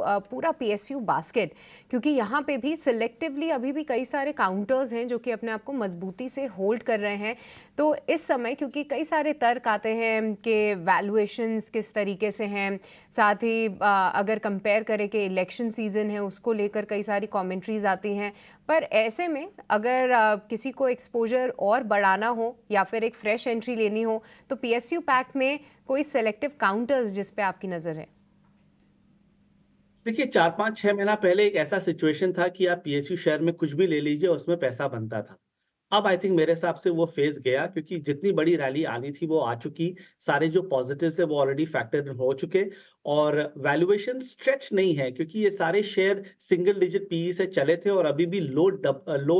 पूरा PSU basket, क्योंकि यहाँ पे भी सिलेक्टिवली अभी भी कई सारे काउंटर्स हैं जो कि अपने आप को मजबूती से होल्ड कर रहे हैं। तो इस समय क्योंकि कई सारे तर्क आते हैं कि वैल्यूएशंस किस तरीके से हैं, साथ ही अगर कंपेयर करें कि इलेक्शन सीजन है उसको लेकर कई सारी कमेंट्रीज आती हैं। पर ऐसे में अगर किसी को एक्सपोजर और बढ़ाना हो या फिर एक फ्रेश एंट्री लेनी हो तो पीएसयू पैक में कोई सेलेक्टिव काउंटर्स जिस पे आपकी नजर है? देखिए 4-5-6 महीना पहले एक ऐसा सिचुएशन था कि आप पीएसयू शेयर में कुछ भी ले लीजिए और उसमें पैसा बनता था। अब आई थिंक मेरे हिसाब से वो फेज़ गया क्योंकि जितनी बड़ी रैली आनी थी वो आ चुकी। सारे जो पॉजिटिव्स है वो ऑलरेडी फैक्टर इन हो चुके और वैल्यूएशन स्ट्रेच नहीं है क्योंकि ये सारे शेयर सिंगल डिजिट पीई से चले थे और अभी भी लो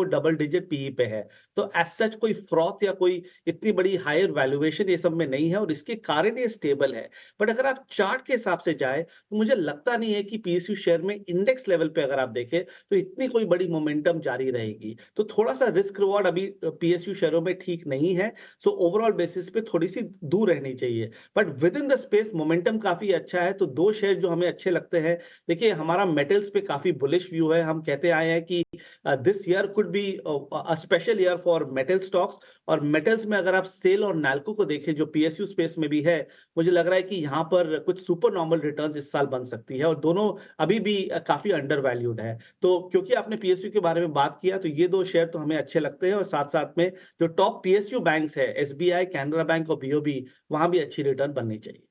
डबल डिजिट पीई पे है। तो एज़ सच कोई फ्रॉथ या कोई इतनी बड़ी हायर वैल्यूएशन ये सब में नहीं है और इसके कारण ये स्टेबल है। बट अगर आप चार्ट के हिसाब से जाएँ तो मुझे लगता नहीं है कि पीएसयू शेयर में इंडेक्स लेवल पे अगर आप देखें तो इतनी कोई बड़ी मोमेंटम जारी रहेगी। तो थोड़ा-सा रिस्क रिवॉर्ड अभी पीएसयू शेयरों में ठीक नहीं है। सो ओवरऑल बेसिस पे थोड़ी-सी दूर रहनी चाहिए। But with in the space momentum काफ़ी अच्छा है, तो 2 शेयर जो हमें अच्छे लगते हैं। देखिए हमारा मेटल्स पे काफ़ी बुलिश व्यू है। हम कहते आए हैं कि this year could be a special year for metal stocks और मेटल्स में अगर आप सेल और नैल्को को देखें जो पीएसयू स्पेस में भी है, मुझे लग रहा है कि यहाँ पर कुछ सुपर नॉर्मल रिटर्न्स इस साल बन सकती है और दोनों अभी भी काफ़ी अंडर वैल्यूड है। तो क्योंकि आपने पीएसयू के बारे में बात किया तो ये 2 शेयर तो हमें अच्छे लगते हैं और साथ-साथ में जो टॉप पीएसयू बैंक्स है एसबीआई, कैनरा बैंक और बीओबी वहाँ भी अच्छी रिटर्न बननी चाहिए।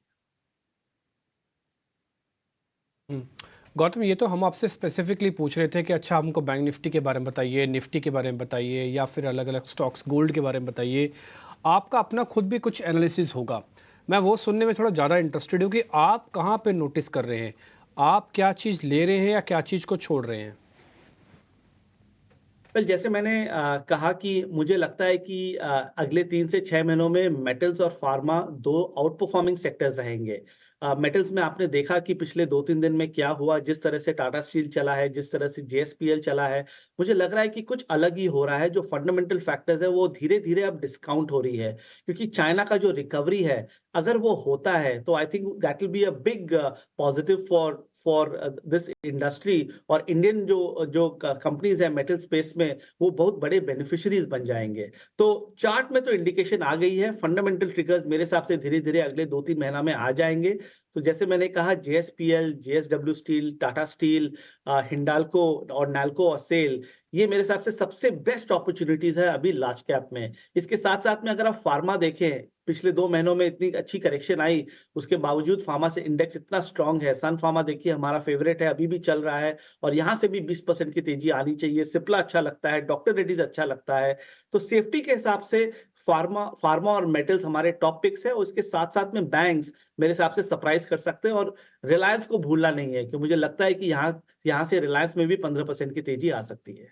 हुँ। गौतम, ये तो हम आपसे स्पेसिफिकली पूछ रहे थे कि अच्छा हमको बैंक निफ्टी के बारे में बताइए, निफ्टी के बारे में बताइए या फिर अलग-अलग स्टॉक्स, गोल्ड के बारे में बताइए। आपका अपना खुद भी कुछ एनालिसिस होगा। मैं वो सुनने में थोड़ा ज़्यादा इंटरेस्टेड हूँ कि आप कहाँ पे नोटिस कर रहे हैं? आप क्या चीज़ ले रहे हैं या क्या चीज़ को छोड़ रहे हैं? वेल जैसे मैंने कहा कि मुझे लगता है कि अगले 3 से 6 महीनों में मेटल्स और फार्मा 2 आउट परफॉर्मिंग सेक्टर्स रहेंगे। मेटल्स में आपने देखा कि पिछले 2-3 दिन में क्या हुआ, जिस तरह से टाटा स्टील चला है, जिस तरह से जेएसपीएल चला है, मुझे लग रहा है कि कुछ अलग ही हो रहा है। जो फंडामेंटल फैक्टर्स है वो धीरे-धीरे अब डिस्काउंट हो रही है। क्योंकि चाइना का जो रिकवरी है, अगर वो होता है तो I think that will be a big positive for this industry और इंडियन जो जो कंपनीज है मेटल स्पेस में वो बहुत बड़े बेनिफिशियरीज बन जाएंगे। तो चार्ट में तो इंडिकेशन आ गई है, फंडामेंटल ट्रिगर्स मेरे हिसाब से धीरे धीरे अगले 2-3 महीना में आ जाएंगे। तो जैसे मैंने कहा JSPL, JSW steel, Tata steel, Hindalco और नाल्को और सेल, ये मेरे हिसाब से सबसे बेस्ट अपॉर्चुनिटीज है अभी लार्ज कैप में। इसके साथ साथ में अगर आप फार्मा देखें, पिछले 2 महीनों में इतनी अच्छी करेक्शन आई, उसके बावजूद फार्मा से इंडेक्स इतना स्ट्रांग है। सन फार्मा देखिए हमारा फेवरेट है, अभी भी चल रहा है और यहाँ से भी 20% की तेजी आनी चाहिए। सिप्ला अच्छा लगता है, डॉक्टर रेड्डीज अच्छा लगता है। तो सेफ्टी के हिसाब से फार्मा फार्मा और मेटल्स हमारे टॉप पिक्स है और उसके साथ साथ में बैंक्स मेरे हिसाब से सरप्राइज कर सकते हैं और रिलायंस को भूलना नहीं है कि मुझे लगता है कि यहाँ यहाँ से रिलायंस में भी 15% की तेजी आ सकती है।